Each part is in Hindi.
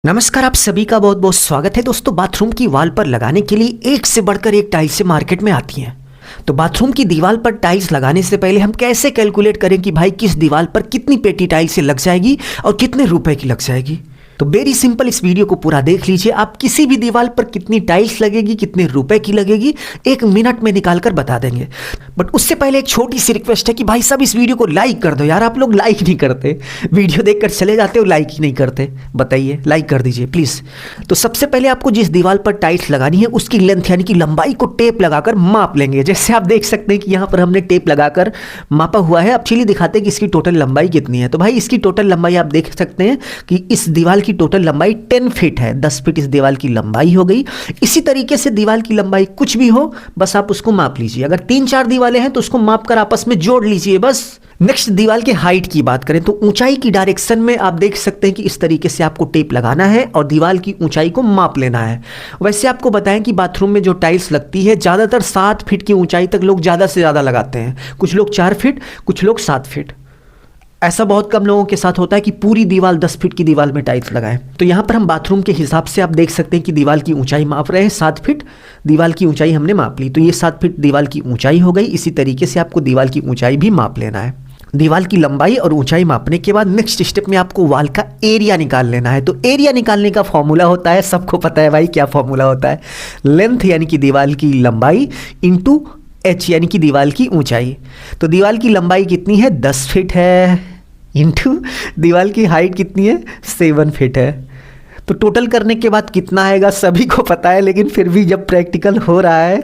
नमस्कार, आप सभी का बहुत बहुत स्वागत है दोस्तों। बाथरूम की वॉल पर लगाने के लिए एक से बढ़कर एक टाइल्स से मार्केट में आती हैं। तो बाथरूम की दीवार पर टाइल्स लगाने से पहले हम कैसे कैलकुलेट करें कि भाई किस दीवार पर कितनी पेटी टाइल्स से लग जाएगी और कितने रुपए की लग जाएगी। तो वेरी सिंपल, इस वीडियो को पूरा देख लीजिए। आप किसी भी दीवार पर कितनी टाइल्स लगेगी, कितने रुपए की लगेगी, 1 मिनट में निकाल कर बता देंगे। बट उससे पहले एक छोटी सी रिक्वेस्ट है कि भाई सब इस वीडियो को लाइक कर दो यार। आप लोग लाइक नहीं करते, वीडियो देखकर चले जाते हो, लाइक ही नहीं करते। बताइए, लाइक कर दीजिए प्लीज़। तो सबसे पहले आपको जिस दीवार पर टाइल्स लगानी है उसकी लेंथ यानी कि लंबाई को टेप लगाकर माप लेंगे। जैसे आप देख सकते हैं कि यहाँ पर हमने टेप लगाकर मापा हुआ है। अब चलिए दिखाते हैं कि इसकी टोटल लंबाई कितनी है। तो भाई इसकी टोटल लंबाई आप देख सकते हैं कि इस दीवार की टोटल लंबाई 10 फीट है। 10 फीट इस दीवार की लंबाई हो गई। इसी तरीके से दीवार की लंबाई कुछ भी हो, बस आप उसको माप लीजिए। अगर 3-4 दीवारें हैं तो उसको माप कर आपस में जोड़ लीजिए बस। नेक्स्ट, दीवार के हाइट की बात करें तो ऊंचाई की डायरेक्शन में आप देख सकते हैं कि इस तरीके से आपको टेप लगाना है और दीवार की ऊंचाई को माप लेना है। वैसे आपको बताएं कि बाथरूम में जो टाइल्स लगती है ज़्यादातर 7 फीट की ऊंचाई तक लोग ज़्यादा से ज़्यादा लगाते हैं। कुछ लोग 4 फीट, कुछ लोग 7 फीट। ऐसा बहुत कम लोगों के साथ होता है कि पूरी दीवार 10 फीट की दीवार में टाइल्स लगाएं। तो यहाँ पर हम बाथरूम के हिसाब से आप देख सकते हैं कि दीवार की ऊंचाई माप रहे हैं। 7 फीट दीवार की ऊंचाई हमने माप ली, तो ये 7 फीट दीवार की ऊंचाई हो गई। इसी तरीके से आपको दीवार की ऊंचाई भी माप लेना है। दीवार की लंबाई और ऊंचाई मापने के बाद नेक्स्ट स्टेप में आपको वॉल का एरिया निकाल लेना है। तो एरिया निकालने का फॉर्मूला होता है, सबको पता है भाई क्या फॉर्मूला होता है। लेंथ यानी कि दीवार की लंबाई इंटू एच यानी कि दीवार की ऊंचाई। तो दीवार की लंबाई कितनी है? 10 फीट है, इंटू दीवार की हाइट कितनी है? 7 फीट है। तो टोटल करने के बाद कितना आएगा सभी को पता है, लेकिन फिर भी जब प्रैक्टिकल हो रहा है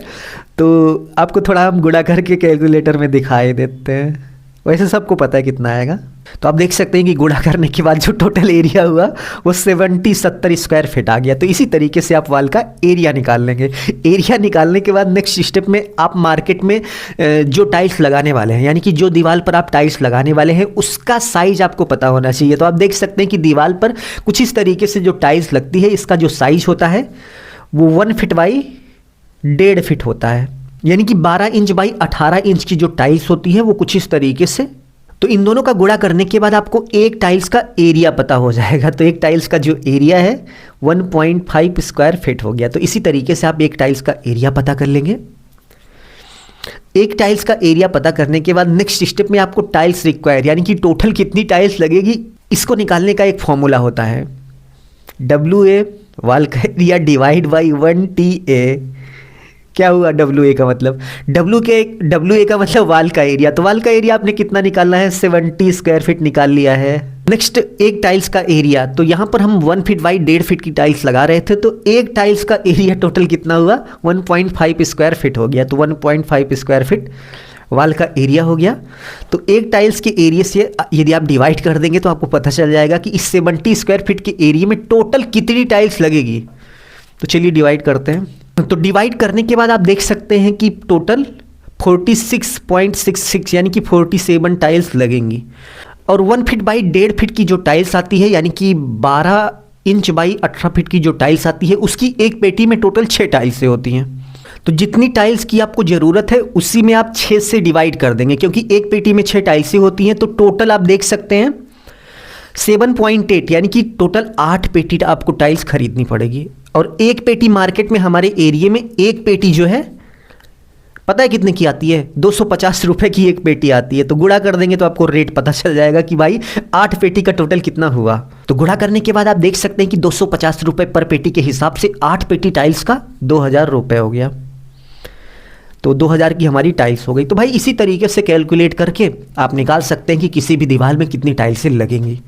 तो आपको थोड़ा हम गुणा करके कैलकुलेटर में दिखाई देते हैं। वैसे सबको पता है कितना आएगा। तो आप देख सकते हैं कि गुणा करने के बाद जो टोटल एरिया हुआ वो 70 स्क्वायर फीट आ गया। तो इसी तरीके से आप वॉल का एरिया निकाल लेंगे। एरिया निकालने के बाद नेक्स्ट स्टेप में आप मार्केट में जो टाइल्स लगाने वाले हैं यानी कि जो दीवार पर आप टाइल्स लगाने वाले हैं उसका साइज आपको पता होना चाहिए। तो आप देख सकते हैं कि दीवार पर कुछ इस तरीके से जो टाइल्स लगती है इसका जो साइज होता है वो 1 फीट बाई 1.5 फीट होता है। यानी कि 12 इंच बाई 18 इंच की जो टाइल्स होती है वो कुछ इस तरीके से। तो इन दोनों का गुणा करने के बाद आपको एक टाइल्स का एरिया पता हो जाएगा। तो एक टाइल्स का जो एरिया है 1.5 स्क्वायर फीट हो गया। तो इसी तरीके से आप एक टाइल्स का एरिया पता कर लेंगे। एक टाइल्स का एरिया पता करने के बाद नेक्स्ट स्टेप में आपको टाइल्स रिक्वायर यानी कि टोटल कितनी टाइल्स लगेगी इसको निकालने का एक फॉर्मूला होता है। WA वॉल का एरिया डिवाइड बाई 1TA। क्या हुआ WA का मतलब? WA का मतलब वॉल का एरिया। तो वॉल का एरिया आपने कितना निकालना है? 70 स्क्वायर फीट निकाल लिया है। नेक्स्ट, एक टाइल्स का एरिया। तो यहाँ पर हम 1 फीट बाई 1.5 फीट की टाइल्स लगा रहे थे, तो एक टाइल्स का एरिया टोटल कितना हुआ? 1.5 स्क्वायर फीट हो गया। तो 1.5 स्क्वायर फीट वॉल का एरिया हो गया। तो एक टाइल्स के एरिया से यदि आप डिवाइड कर देंगे तो आपको पता चल जाएगा कि इस 70 स्क्वायर फीट के एरिया में टोटल कितनी टाइल्स लगेगी। तो चलिए डिवाइड करते हैं। तो डिवाइड करने के बाद आप देख सकते हैं कि टोटल 46.66 यानी कि 47 टाइल्स लगेंगी। और 1 फीट बाई 1.5 फीट की जो टाइल्स आती है यानी कि 12 इंच बाई 18 फीट की जो टाइल्स आती है उसकी एक पेटी में टोटल 6 टाइल्स होती हैं। तो जितनी टाइल्स की आपको ज़रूरत है उसी में आप 6 से डिवाइड कर देंगे, क्योंकि एक पेटी में 6 टाइल्सें होती हैं। तो टोटल आप देख सकते हैं 7.8 यानी कि टोटल 8 पेटी आपको टाइल्स खरीदनी पड़ेगी। और एक पेटी मार्केट में हमारे एरिया में एक पेटी जो है पता है कितने की आती है? 250 रुपये की एक पेटी आती है। तो गुणा कर देंगे तो आपको रेट पता चल जाएगा कि भाई 8 पेटी का टोटल कितना हुआ। तो गुणा करने के बाद आप देख सकते हैं कि 250 रुपये पर पेटी के हिसाब से 8 पेटी टाइल्स का 2000 रुपये हो गया। तो 2000 की हमारी टाइल्स हो गई। तो भाई इसी तरीके से कैलकुलेट करके आप निकाल सकते हैं कि किसी भी दीवार में कितनी टाइल्सें लगेंगी।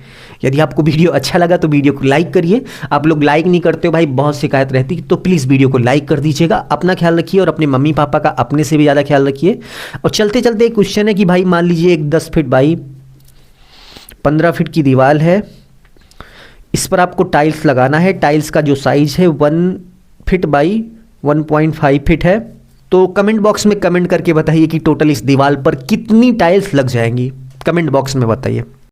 यदि आपको वीडियो अच्छा लगा तो वीडियो को लाइक करिए। आप लोग लाइक नहीं करते हो भाई, बहुत शिकायत रहती है। तो प्लीज़ वीडियो को लाइक कर दीजिएगा। अपना ख्याल रखिए और अपने मम्मी पापा का अपने से भी ज़्यादा ख्याल रखिए। और चलते चलते एक क्वेश्चन है कि भाई मान लीजिए एक 10 फीट बाई 15 फीट की दीवार है। इस पर आपको टाइल्स लगाना है। टाइल्स का जो साइज है 1 फीट बाई 1.5 फीट है। तो कमेंट बॉक्स में कमेंट करके बताइए कि टोटल इस दीवार पर कितनी टाइल्स लग जाएंगी। कमेंट बॉक्स में बताइए।